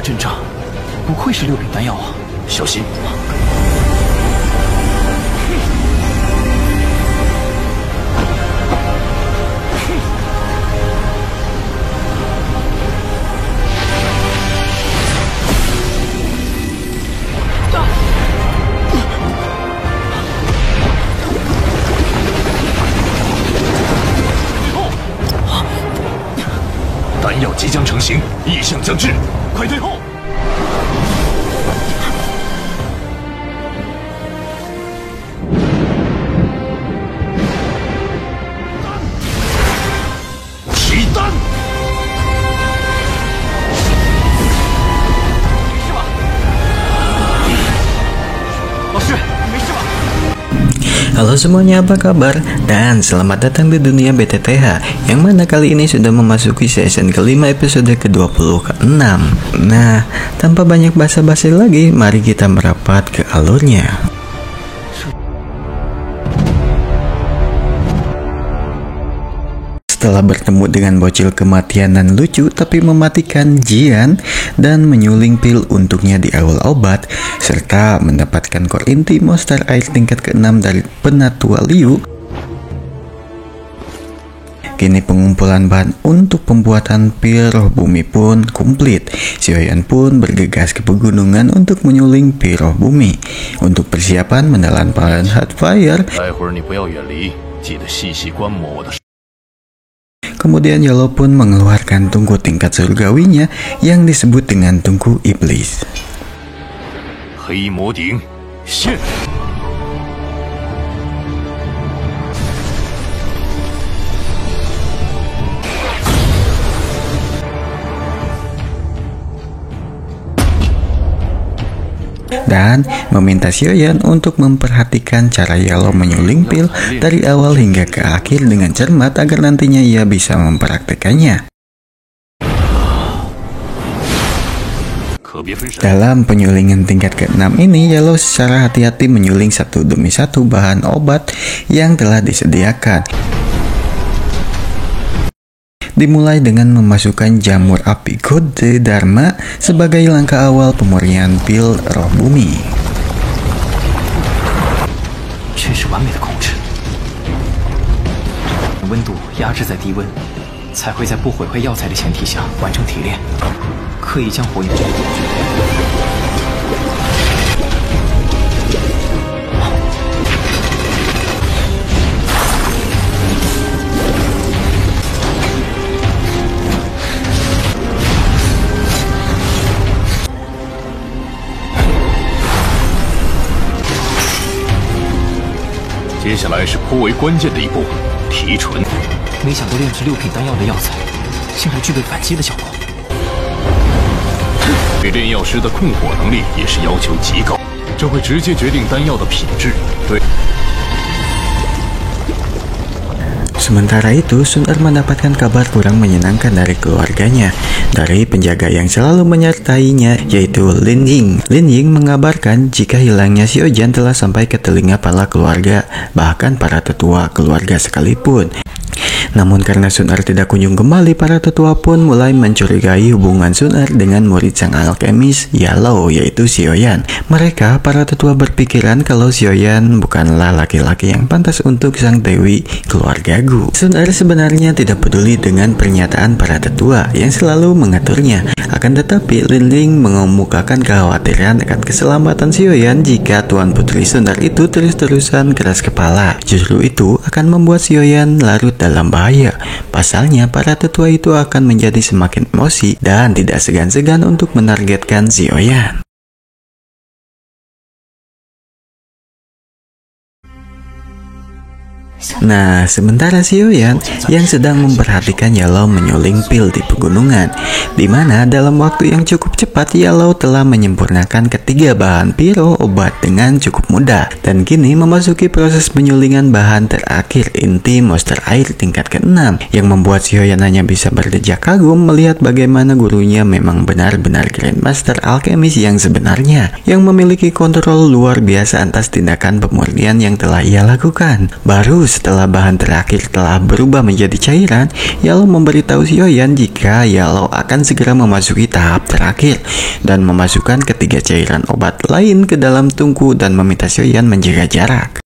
阵仗，不愧是6品丹药啊！小心！丹药即将成型，异象将至，快退后！起丹！没事吧？老师，没事吧？ Halo semuanya, apa kabar? Dan selamat datang di dunia BTTH, yang mana kali ini sudah memasuki season kelima episode ke-26. Nah, tanpa banyak basa-basi lagi, mari kita merapat ke alurnya. Setelah bertemu dengan bocil kematianan lucu tapi mematikan Jian dan menyuling pil untuknya di awal obat, serta mendapatkan core inti monster air tingkat ke-6 dari penatua Liu, kini pengumpulan bahan untuk pembuatan pil roh bumi pun komplit. Xiaoyan pun bergegas ke pegunungan untuk menyuling pil roh bumi untuk persiapan menelan pahan Hardfire. Kemudian Yalo pun mengeluarkan tungku tingkat surgawinya yang disebut dengan tungku iblis. Dan meminta Xiaoyan untuk memperhatikan cara Yalo menyuling pil dari awal hingga ke akhir dengan cermat agar nantinya ia bisa mempraktekannya. Dalam penyulingan tingkat ke-6 ini, Yalo secara hati-hati menyuling satu demi satu bahan obat yang telah disediakan. Dimulai dengan memasukkan jamur api kode Dharma sebagai langkah awal pemurnian pil roh bumi. 真是完美的控制，温度压制在低温，才会在不毁坏药材的前提下完成提炼，刻意将火焰接下来是颇为关键的一步，提纯。没想到炼制6品丹药的药材，竟然具备反击的效果。对炼药师的控火能力也是要求极高，这会直接决定丹药的品质。对。 Sementara itu, Sun Er mendapatkan kabar kurang menyenangkan dari keluarganya, dari penjaga yang selalu menyertainya, yaitu Lin Ying. Lin Ying mengabarkan jika hilangnya Xiaoyan telah sampai ke telinga para keluarga, bahkan para tetua keluarga sekalipun. Namun karena Sun Er tidak kunjung kembali, para tetua pun mulai mencurigai hubungan Sun Er dengan murid sang alkemis Yalo, yaitu Xiaoyan. Mereka, para tetua, berpikiran kalau Xiaoyan bukanlah laki-laki yang pantas untuk sang dewi keluarga Gu. Sun Er sebenarnya tidak peduli dengan pernyataan para tetua yang selalu mengaturnya. Akan tetapi, Lin Ying mengemukakan kekhawatiran akan keselamatan Xiaoyan jika Tuan Putri Sun Er itu terus-terusan keras kepala. Justru itu akan membuat Xiaoyan larut dalam bahaya. Pasalnya, para tetua itu akan menjadi semakin emosi dan tidak segan-segan untuk menargetkan Xiaoyan. Nah, sementara Xiaoyan yang sedang memperhatikan Yalo menyuling pil di pegunungan, di mana dalam waktu yang cukup cepat Yalo telah menyempurnakan ketiga bahan piro obat dengan cukup mudah, dan kini memasuki proses penyulingan bahan terakhir inti monster air tingkat ke-6, yang membuat Xiaoyan hanya bisa berdejak kagum melihat bagaimana gurunya memang benar-benar Grandmaster alkemis yang sebenarnya, yang memiliki kontrol luar biasa atas tindakan pemurnian yang telah ia lakukan. Baru setelah bahan terakhir telah berubah menjadi cairan, Yalo memberitahu Xiaoyan jika Yalo akan segera memasuki tahap terakhir dan memasukkan ketiga cairan obat lain ke dalam tungku dan meminta Xiaoyan menjaga jarak.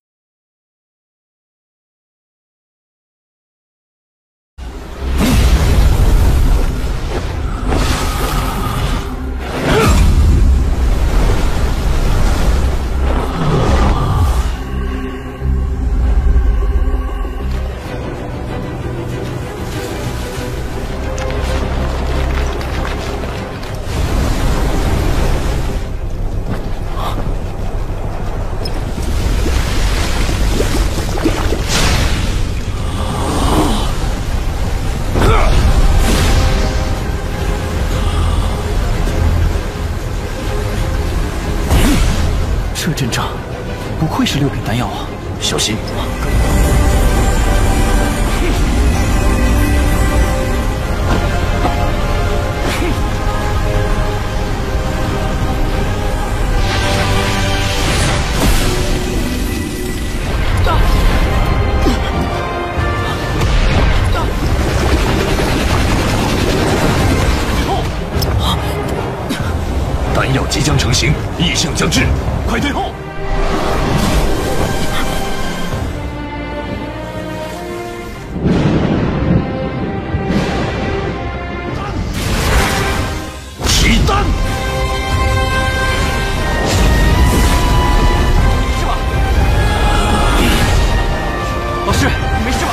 这阵仗不愧是6品丹药啊！小心！丹药即将成型，异象将至，快退后！起丹！是吧？老师，你没事吧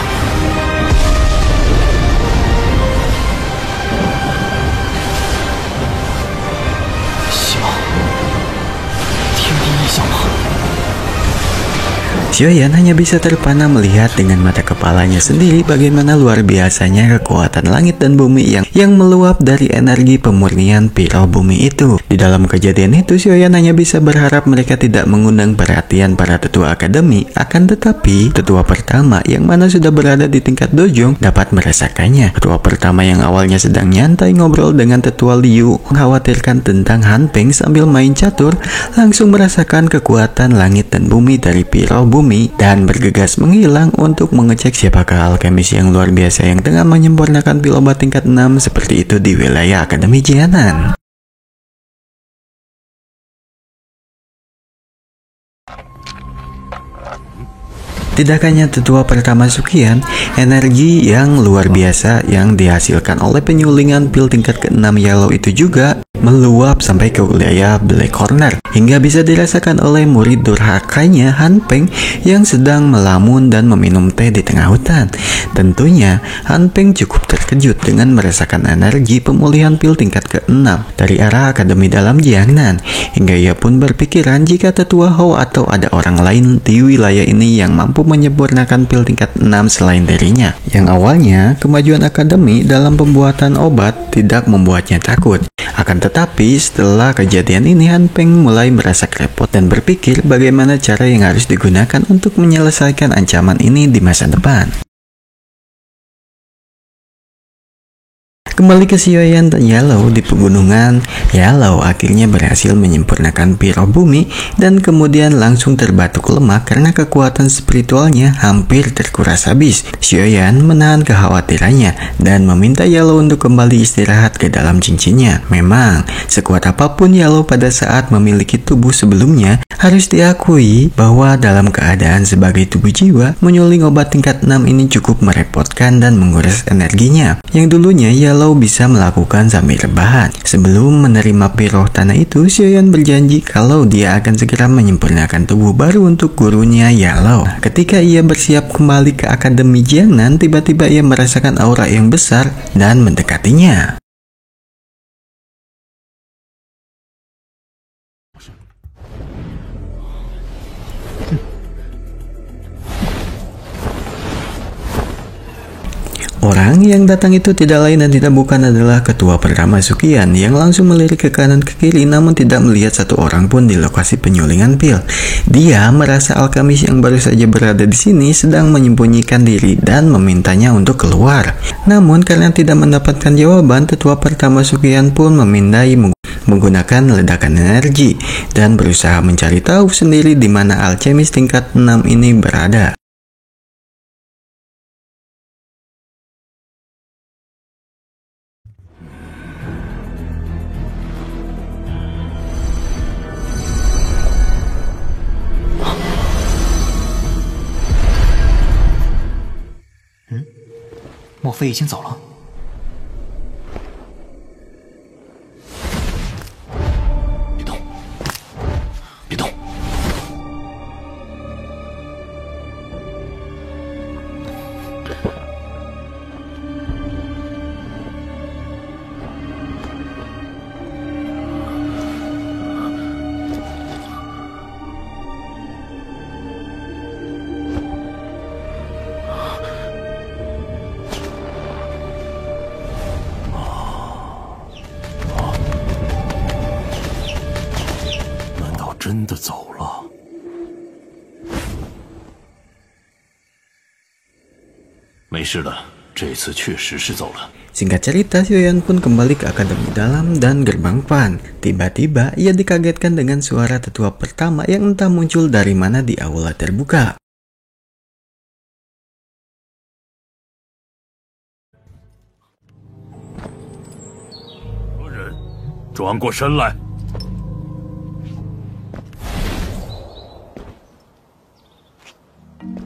？Xiaoyan hanya bisa terpana melihat dengan mata kepalanya sendiri bagaimana luar biasanya kekuatan langit dan bumi yang meluap dari energi pemurnian Piro Bumi itu. Di dalam kejadian itu, Xiaoyan hanya bisa berharap mereka tidak mengundang perhatian para tetua akademi. Akan tetapi, tetua pertama yang mana sudah berada di tingkat dojong dapat merasakannya. Tetua pertama yang awalnya sedang nyantai ngobrol dengan tetua Liu mengkhawatirkan tentang Han Peng sambil main catur, langsung merasakan kekuatan langit dan bumi dari Piro Bumi dan bergegas menghilang untuk mengecek siapakah alkemis yang luar biasa yang tengah menyempurnakan pil obat tingkat 6 seperti itu di wilayah Akademi Jianan. Tidak hanya tetua pertama Suqian, energi yang luar biasa yang dihasilkan oleh penyulingan pil tingkat ke-6 Yellow itu juga meluap sampai ke wilayah Black Corner, hingga bisa dirasakan oleh murid durhakanya Han Peng yang sedang melamun dan meminum teh di tengah hutan. Tentunya Han Peng cukup terkejut dengan merasakan energi pemulihan pil tingkat ke-6 dari arah Akademi Dalam Jiangnan, hingga ia pun berpikiran jika tetua Hou atau ada orang lain di wilayah ini yang mampu menyempurnakan pil tingkat 6 selain dirinya. Yang awalnya, kemajuan akademi dalam pembuatan obat tidak membuatnya takut. Akan tetapi, setelah kejadian ini, Han Peng mulai merasa repot dan berpikir bagaimana cara yang harus digunakan untuk menyelesaikan ancaman ini di masa depan. Kembali ke Xiaoyan dan Yellow di pegunungan, Yellow akhirnya berhasil menyempurnakan Piro Bumi dan kemudian langsung terbatuk lemah karena kekuatan spiritualnya hampir terkuras habis. Xiaoyan menahan kekhawatirannya dan meminta Yellow untuk kembali istirahat ke dalam cincinnya. Memang, sekuat apapun Yellow pada saat memiliki tubuh sebelumnya, harus diakui bahwa dalam keadaan sebagai tubuh jiwa, menyuling obat tingkat 6 ini cukup merepotkan dan menguras energinya. Yang dulunya Yellow bisa melakukan sambil rebahan. Sebelum menerima piroh tanah itu, Xiaoyan berjanji kalau dia akan segera menyempurnakan tubuh baru untuk gurunya Yellow. Ketika ia bersiap kembali ke Akademi Jiangnan, tiba-tiba ia merasakan aura yang besar dan mendekatinya. Orang yang datang itu tidak lain dan tidak bukan adalah ketua pertama Suqian yang langsung melirik ke kanan ke kiri namun tidak melihat satu orang pun di lokasi penyulingan pil. Dia merasa alkemis yang baru saja berada di sini sedang menyembunyikan diri dan memintanya untuk keluar. Namun karena tidak mendapatkan jawaban, tetua pertama Suqian pun memindai menggunakan ledakan energi dan berusaha mencari tahu sendiri di mana alkemis tingkat 6 ini berada. 莫非已经走了？别动，别动！真的走了。没事了，这次确实是走了。 Singkat cerita, Xiaoyan pun kembali ke akademi dalam dan gerbang Pan. Tiba-tiba, ia dikagetkan dengan suara tetua pertama yang entah muncul dari mana di aula terbuka. 人，转过身来。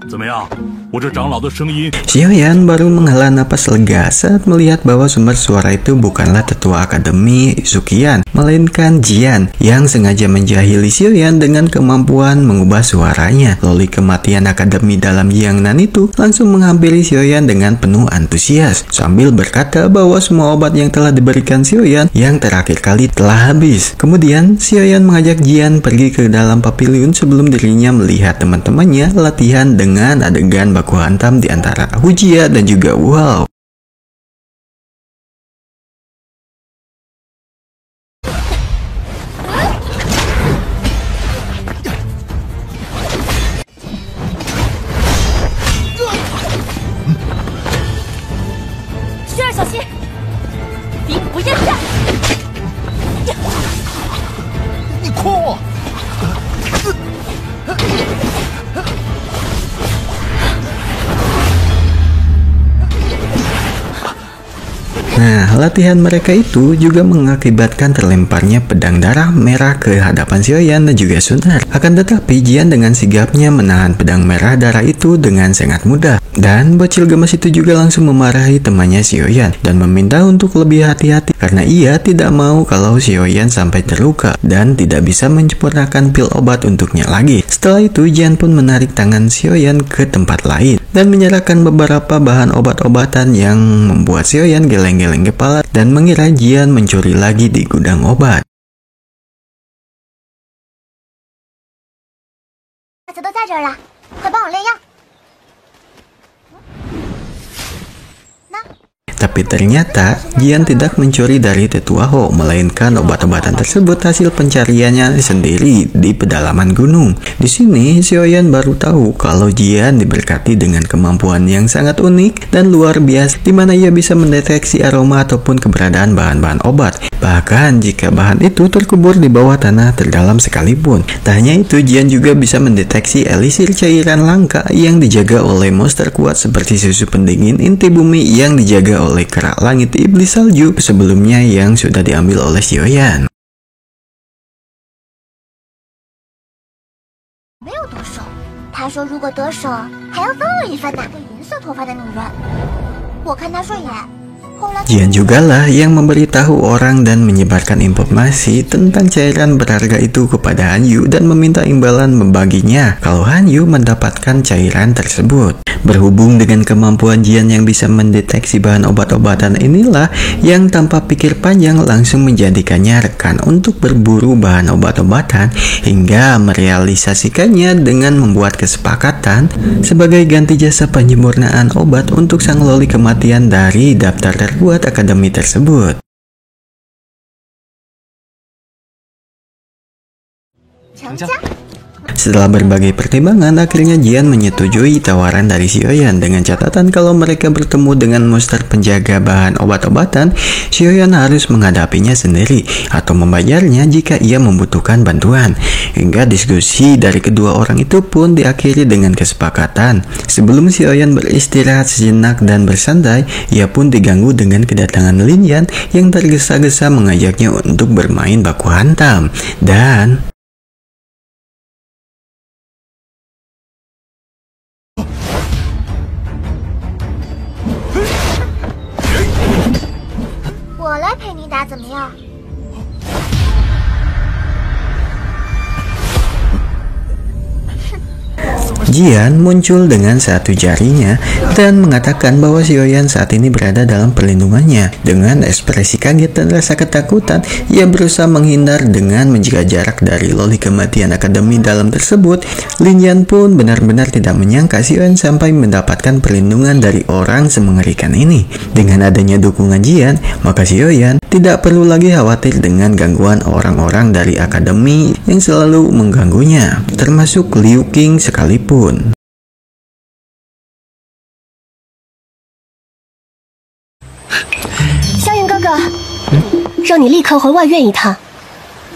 怎么样？我这长老的声音。Xiaoyan baru menghela napas lega saat melihat bahwa sumber suara itu bukanlah tetua akademi Zuqian, melainkan Jian yang sengaja menjahili Xiaoyan dengan kemampuan mengubah suaranya. Loli kematian akademi dalam Jiangnan itu langsung menghampiri Xiaoyan dengan penuh antusias sambil berkata bahwa semua obat yang telah diberikan Xiaoyan yang terakhir kali telah habis. Kemudian Xiaoyan mengajak Jian pergi ke dalam pavilion sebelum dirinya melihat teman-temannya latihan dengan adegan baku hantam di antara Hujia dan juga Wow. Nah, latihan mereka itu juga mengakibatkan terlemparnya pedang darah merah ke hadapan Xiaoyan dan juga Sunar. Akan tetapi, Jian dengan sigapnya menahan pedang merah darah itu dengan sangat mudah. Dan bocil gemes itu juga langsung memarahi temannya Xiaoyan dan meminta untuk lebih hati-hati karena ia tidak mau kalau Xiaoyan sampai terluka dan tidak bisa menyempurnakan pil obat untuknya lagi. Setelah itu, Jian pun menarik tangan Xiaoyan ke tempat lain dan menyerahkan beberapa bahan obat-obatan yang membuat Xiaoyan geleng-geleng kepala dan mengira Jian mencuri lagi di gudang obat. Tapi ternyata Jian tidak mencuri dari tetua Ho, melainkan obat-obatan tersebut hasil pencariannya sendiri di pedalaman gunung. Di sini Xiaoyan baru tahu kalau Jian diberkati dengan kemampuan yang sangat unik dan luar biasa, di mana ia bisa mendeteksi aroma ataupun keberadaan bahan-bahan obat. Bahkan jika bahan itu terkubur di bawah tanah terdalam sekalipun. Tak hanya itu, Jian juga bisa mendeteksi elisir cairan langka yang dijaga oleh monster kuat seperti susu pendingin inti bumi yang dijaga oleh kerak langit iblis salju sebelumnya yang sudah diambil oleh Xiaoyan. Jian jugalah yang memberitahu orang dan menyebarkan informasi tentang cairan berharga itu kepada Han Yu dan meminta imbalan membaginya kalau Han Yu mendapatkan cairan tersebut. Berhubung dengan kemampuan Jian yang bisa mendeteksi bahan obat-obatan inilah yang tanpa pikir panjang langsung menjadikannya rekan untuk berburu bahan obat-obatan hingga merealisasikannya dengan membuat kesepakatan sebagai ganti jasa penyempurnaan obat untuk sang loli kematian dari daftar terbuat akademi tersebut. Setelah berbagai pertimbangan, akhirnya Jian menyetujui tawaran dari Xiaoyan dengan catatan kalau mereka bertemu dengan monster penjaga bahan obat-obatan, Xiaoyan harus menghadapinya sendiri atau membayarnya jika ia membutuhkan bantuan. Hingga diskusi dari kedua orang itu pun diakhiri dengan kesepakatan. Sebelum Xiaoyan beristirahat sejenak dan bersantai, ia pun diganggu dengan kedatangan Lin Yan yang tergesa-gesa mengajaknya untuk bermain baku hantam. Dan 你打怎么样？ Jian muncul dengan satu jarinya dan mengatakan bahwa Xiaoyan saat ini berada dalam perlindungannya. Dengan ekspresi kaget dan rasa ketakutan, ia berusaha menghindar dengan menjaga jarak dari loli kematian akademi dalam tersebut. Lin Yan pun benar-benar tidak menyangka Xiaoyan sampai mendapatkan perlindungan dari orang semengerikan ini. Dengan adanya dukungan Jian, maka Xiaoyan tidak perlu lagi khawatir dengan gangguan orang-orang dari akademi yang selalu mengganggunya, termasuk Liu Qing sekalipun. 萧云哥哥，让你立刻回外院一趟。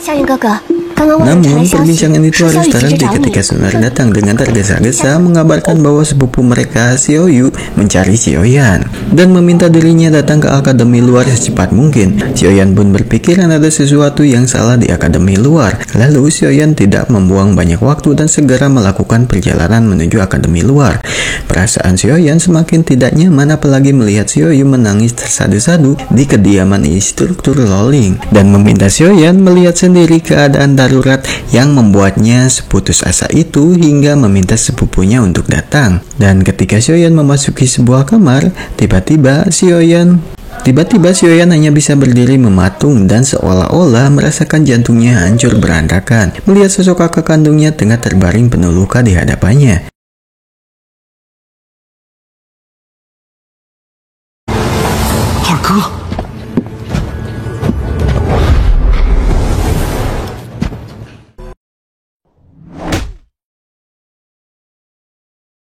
萧云哥哥，刚刚外面传来 Namun 消息， perbincangan itu 说萧 harus 雨急着 terhenti 找你 ketika。Sunar datang dengan tergesa-gesa mengabarkan bahwa sepupu mereka Xiao Yu mencari Xiaoyan dan meminta dirinya datang ke akademi luar secepat mungkin. Xiaoyan pun berpikiran ada sesuatu yang salah di akademi luar. Lalu Xiaoyan tidak membuang banyak waktu dan segera melakukan perjalanan menuju akademi luar. Perasaan Xiaoyan semakin tidak nyaman apalagi melihat Xiao Yu menangis tersadu-sadu di kediaman instruktur Loling dan meminta Xiaoyan melihat sendiri keadaan darurat yang membuatnya seputus asa itu hingga meminta sepupunya untuk datang. Dan ketika Xiaoyan memasuki sebuah kamar, tiba-tiba Xiaoyan hanya bisa berdiri mematung dan seolah-olah merasakan jantungnya hancur berantakan melihat sosok kakak kandungnya tengah terbaring penuh luka di hadapannya. 二哥。